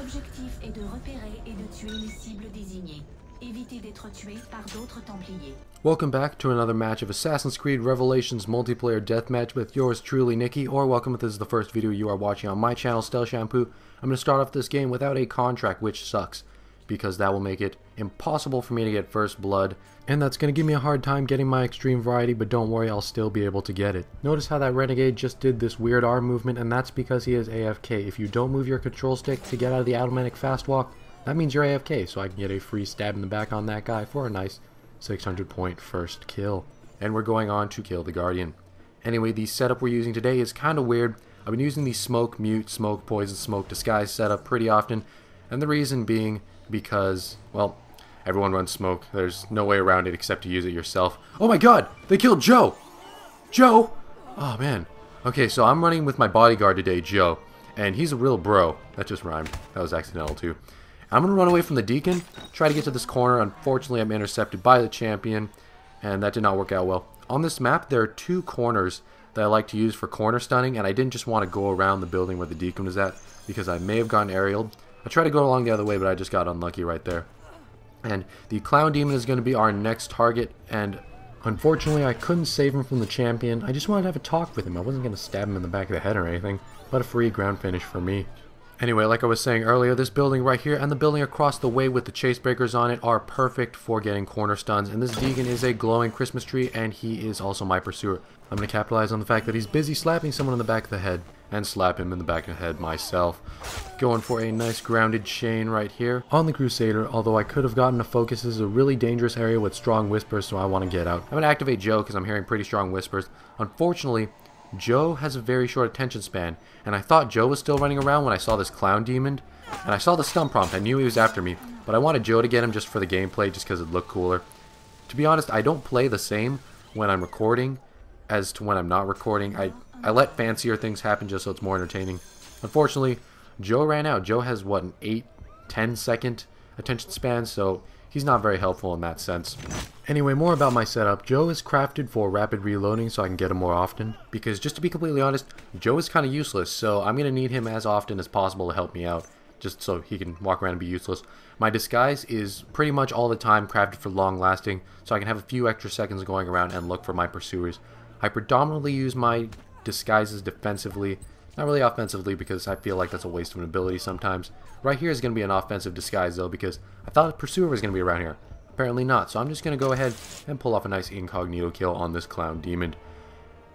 L'objectif est de repérer et de tuer les cibles désignées. Évitez d'être tué par d'autres Templiers. Welcome back to another match of Assassin's Creed Revelations multiplayer deathmatch with yours truly, Nicky, or welcome if this is the first video you are watching on my channel, StealthShampoo. I'm going to start off this game without a contract, which sucks, because that will make it impossible for me to get first blood, and that's going to give me a hard time getting my extreme variety, but don't worry, I'll still be able to get it. Notice how that renegade just did this weird arm movement, and that's because he is AFK. If you don't move your control stick to get out of the automatic fast walk, that means you're AFK, so I can get a free stab in the back on that guy for a nice 600 point first kill. And we're going on to kill the Guardian. Anyway, the setup we're using today is kind of weird. I've been using the smoke, mute, smoke, poison, smoke, disguise setup pretty often, and the reason being because, well, everyone runs smoke. There's no way around it except to use it yourself. Oh my god! They killed Joe! Joe! Oh man. Okay, so I'm running with my bodyguard today, Joe, and he's a real bro. That just rhymed. That was accidental too. I'm going to run away from the Deacon, try to get to this corner. Unfortunately, I'm intercepted by the champion, and that did not work out well. On this map, there are two corners that I like to use for corner stunning, and I didn't just want to go around the building where the Deacon was at, because I may have gotten aerialed. I tried to go along the other way, but I just got unlucky right there. And the Clown Demon is going to be our next target, and unfortunately, I couldn't save him from the champion. I just wanted to have a talk with him. I wasn't going to stab him in the back of the head or anything, but a free ground finish for me. Anyway, like I was saying earlier, this building right here and the building across the way with the chase breakers on it are perfect for getting corner stuns. And this Deacon is a glowing Christmas tree, and he is also my pursuer. I'm going to capitalize on the fact that he's busy slapping someone in the back of the head and slap him in the back of the head myself. Going for a nice grounded chain right here on the Crusader, although I could have gotten a focus. This is a really dangerous area with strong whispers, so I want to get out. I'm going to activate Joe because I'm hearing pretty strong whispers. Unfortunately, Joe has a very short attention span, and I thought Joe was still running around when I saw this Clown Demon, and I saw the stun prompt. I knew he was after me, but I wanted Joe to get him just for the gameplay, just because it looked cooler. To be honest, I don't play the same when I'm recording as to when I'm not recording. I let fancier things happen just so it's more entertaining. Unfortunately, Joe ran out. Joe has, what, an 8-10 second attention span, so he's not very helpful in that sense. Anyway, more about my setup. Joe is crafted for rapid reloading so I can get him more often, because just to be completely honest, Joe is kind of useless, so I'm going to need him as often as possible to help me out, just so he can walk around and be useless. My disguise is pretty much all the time crafted for long lasting, so I can have a few extra seconds going around and look for my pursuers. I predominantly use my disguises defensively, not really offensively, because I feel like that's a waste of an ability sometimes. Right here is going to be an offensive disguise though, because I thought a pursuer was going to be around here. Apparently not, so I'm just going to go ahead and pull off a nice incognito kill on this Clown Demon.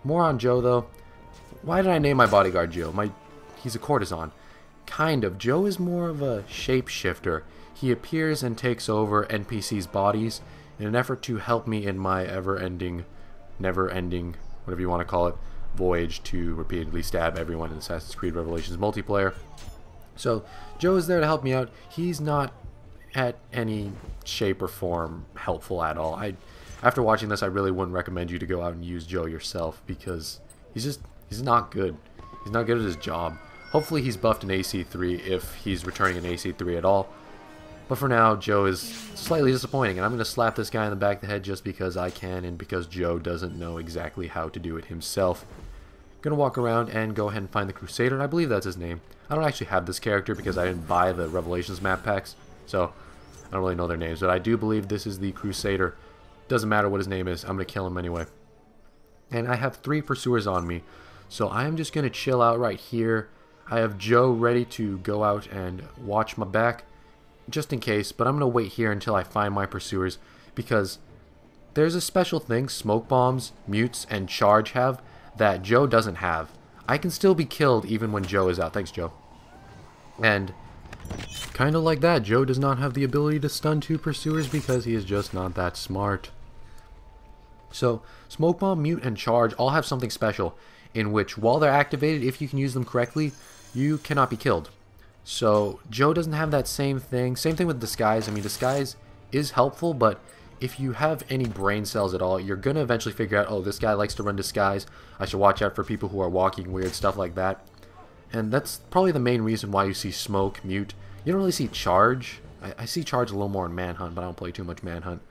More on Joe though. Why did I name my bodyguard Joe? He's a courtesan. Kind of. Joe is more of a shapeshifter. He appears and takes over NPCs' bodies in an effort to help me in my ever-ending, never-ending, whatever you want to call it, voyage to repeatedly stab everyone in Assassin's Creed Revelations multiplayer. So Joe is there to help me out. He's not at any shape or form helpful at all. After watching this, I really wouldn't recommend you to go out and use Joe yourself, because he's not good. He's not good at his job. Hopefully he's buffed an AC3 if he's returning an AC3 at all. But for now, Joe is slightly disappointing, and I'm going to slap this guy in the back of the head just because I can and because Joe doesn't know exactly how to do it himself. Gonna walk around and go ahead and find the Crusader, and I believe that's his name. I don't actually have this character because I didn't buy the Revelations map packs, so I don't really know their names, but I do believe this is the Crusader. Doesn't matter what his name is, I'm gonna kill him anyway. And I have 3 pursuers on me, so I am just gonna chill out right here. I have Joe ready to go out and watch my back, just in case, but I'm gonna wait here until I find my pursuers, because there's a special thing smoke bombs, mutes, and charge have that Joe doesn't have. I can still be killed even when Joe is out. Thanks, Joe. And kind of like that, Joe does not have the ability to stun 2 pursuers because he is just not that smart. So smoke bomb, mute, and charge all have something special in which, while they're activated, if you can use them correctly, you cannot be killed. So Joe doesn't have that same thing. Same thing with disguise. I mean, disguise is helpful, but if you have any brain cells at all, you're going to eventually figure out, oh, this guy likes to run disguise. I should watch out for people who are walking weird, stuff like that. And that's probably the main reason why you see smoke, mute. You don't really see charge. I see charge a little more in Manhunt, but I don't play too much Manhunt.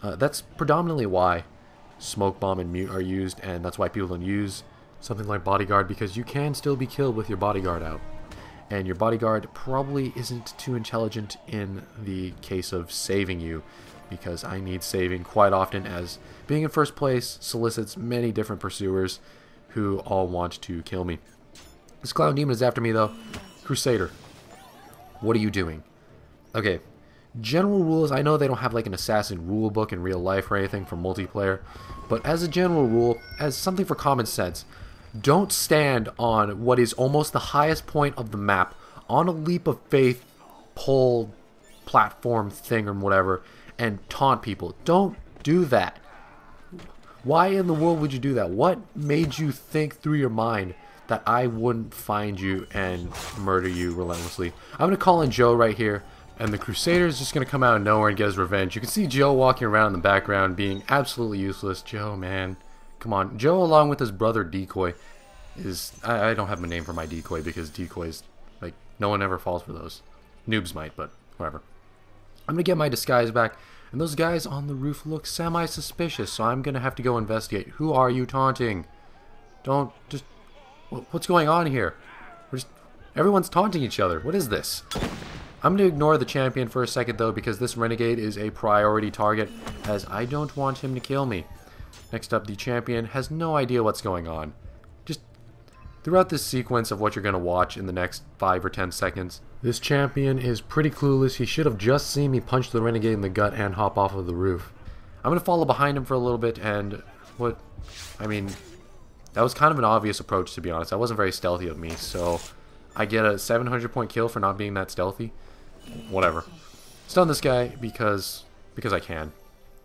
That's predominantly why smoke bomb and mute are used, and that's why people don't use something like Bodyguard, because you can still be killed with your Bodyguard out. and your bodyguard probably isn't too intelligent in the case of saving you, because I need saving quite often, as being in first place solicits many different pursuers who all want to kill me. This clown demon is after me though. Crusader, what are you doing? Okay, general rules, I know they don't have like an assassin rule book in real life or anything for multiplayer, but as a general rule, as something for common sense, don't stand on what is almost the highest point of the map on a leap of faith pole platform thing or whatever and taunt people. Don't do that. Why in the world would you do that? What made you think through your mind that I wouldn't find you and murder you relentlessly? I'm going to call in Joe right here, and the Crusader is just going to come out of nowhere and get his revenge. You can see Joe walking around in the background being absolutely useless. Joe, man. Come on. Joe, along with his brother Decoy, is... I don't have a name for my Decoy because Decoys, like, no one ever falls for those. Noobs might, but whatever. I'm going to get my disguise back, and those guys on the roof look semi-suspicious, so I'm going to have to go investigate. Who are you taunting? Don't just... What's going on here? Everyone's taunting each other. What is this? I'm going to ignore the champion for a second, though, because this renegade is a priority target, as I don't want him to kill me. Next up, the champion has no idea what's going on. Just throughout this sequence of what you're going to watch in the next 5 or 10 seconds, this champion is pretty clueless. He should have just seen me punch the renegade in the gut and hop off of the roof. I'm going to follow behind him for a little bit, and that was kind of an obvious approach, to be honest. That wasn't very stealthy of me, so I get a 700 point kill for not being that stealthy. Whatever. Stun this guy because I can.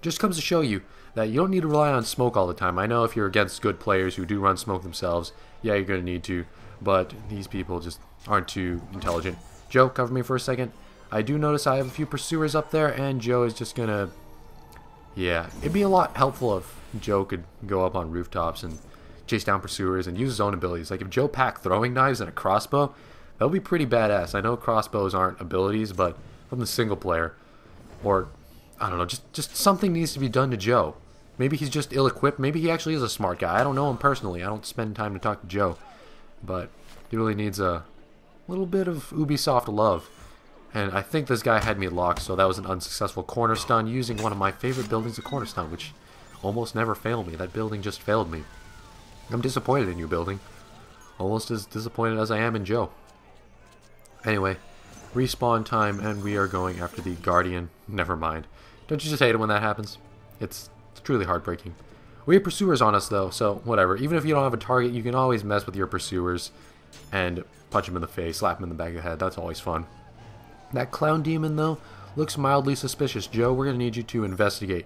Just comes to show you that you don't need to rely on smoke all the time. I know if you're against good players who do run smoke themselves, yeah, you're going to need to, but these people just aren't too intelligent. Joe, cover me for a second. I do notice I have a few pursuers up there, and Joe is just going to... Yeah, it'd be a lot helpful if Joe could go up on rooftops and chase down pursuers and use his own abilities. Like if Joe packed throwing knives and a crossbow, that would be pretty badass. I know crossbows aren't abilities, but from the single player, or I don't know, just something needs to be done to Joe. Maybe he's just ill-equipped. Maybe he actually is a smart guy. I don't know him personally. I don't spend time to talk to Joe, but he really needs a little bit of Ubisoft love. And I think this guy had me locked, so that was an unsuccessful corner stun using one of my favorite buildings to corner stun, which almost never failed me. That building just failed me. I'm disappointed in you, building. Almost as disappointed as I am in Joe. Anyway, respawn time, and we are going after the Guardian. Never mind. Don't you just hate it when that happens? It's truly heartbreaking. We have pursuers on us, though, so whatever. Even if you don't have a target, you can always mess with your pursuers and punch them in the face, slap them in the back of the head. That's always fun. That clown demon, though, looks mildly suspicious. Joe, we're going to need you to investigate.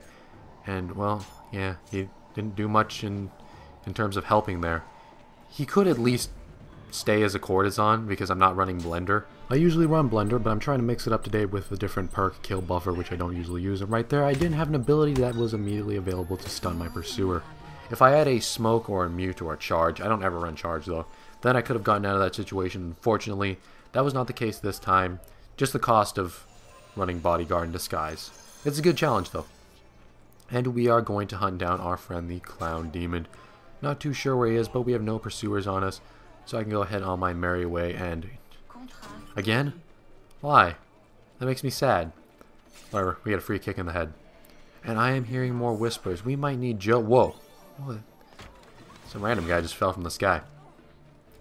And, well, yeah, he didn't do much in terms of helping there. He could at least stay as a courtesan because I'm not running Blender. I usually run Blender, but I'm trying to mix it up today with a different perk, Kill Buffer, which I don't usually use. And right there, I didn't have an ability that was immediately available to stun my pursuer. If I had a smoke or a mute or a charge, I don't ever run charge though, then I could have gotten out of that situation. Unfortunately, that was not the case this time. Just the cost of running Bodyguard in disguise. It's a good challenge though. And we are going to hunt down our friend, the Clown Demon. Not too sure where he is, but we have no pursuers on us, so I can go ahead on my merry way. And again? Why? That makes me sad. Whatever, we got a free kick in the head. And I am hearing more whispers. We might need Joe. Whoa. What? Some random guy just fell from the sky.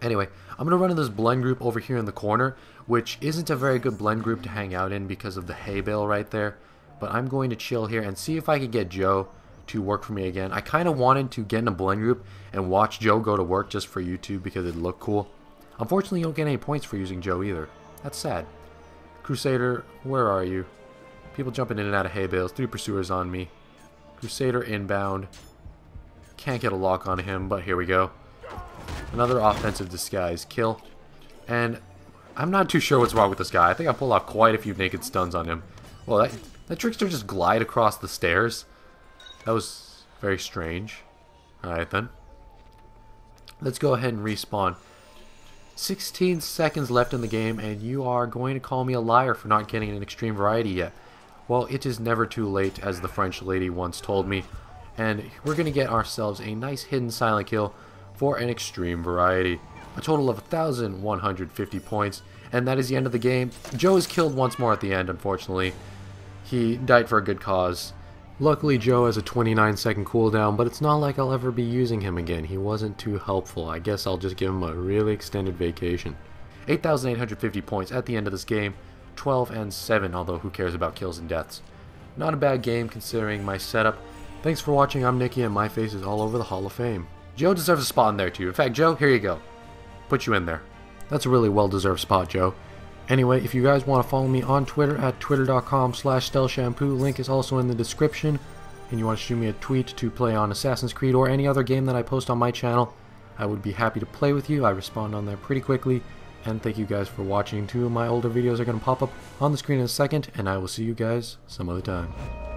Anyway, I'm going to run in this blend group over here in the corner, which isn't a very good blend group to hang out in because of the hay bale right there. But I'm going to chill here and see if I can get Joe to work for me again. I kind of wanted to get in a blend group and watch Joe go to work just for YouTube because it'd look cool. Unfortunately, you don't get any points for using Joe either. That's sad. Crusader, where are you? People jumping in and out of hay bales. 3 pursuers on me. Crusader inbound. Can't get a lock on him, but here we go. Another offensive disguise kill. And I'm not too sure what's wrong with this guy. I think I pulled off quite a few naked stuns on him. Well, that trickster just glide across the stairs. That was very strange. Alright then. Let's go ahead and respawn. 16 seconds left in the game, and you are going to call me a liar for not getting an extreme variety yet. Well, it is never too late, as the French lady once told me. And we're going to get ourselves a nice hidden silent kill for an extreme variety. a total of 1,150 points, and that is the end of the game. Joe is killed once more at the end, unfortunately. He died for a good cause. Luckily, Joe has a 29-second cooldown, but it's not like I'll ever be using him again. He wasn't too helpful. I guess I'll just give him a really extended vacation. 8,850 points at the end of this game. 12 and 7, although who cares about kills and deaths. Not a bad game considering my setup. Thanks for watching. I'm Nicky, and my face is all over the Hall of Fame. Joe deserves a spot in there too. In fact, Joe, here you go. Put you in there. That's a really well-deserved spot, Joe. Anyway, if you guys want to follow me on Twitter at twitter.com/StealthShampoo, link is also in the description, and you want to shoot me a tweet to play on Assassin's Creed or any other game that I post on my channel, I would be happy to play with you. I respond on there pretty quickly, and thank you guys for watching. 2 of my older videos are going to pop up on the screen in a second, and I will see you guys some other time.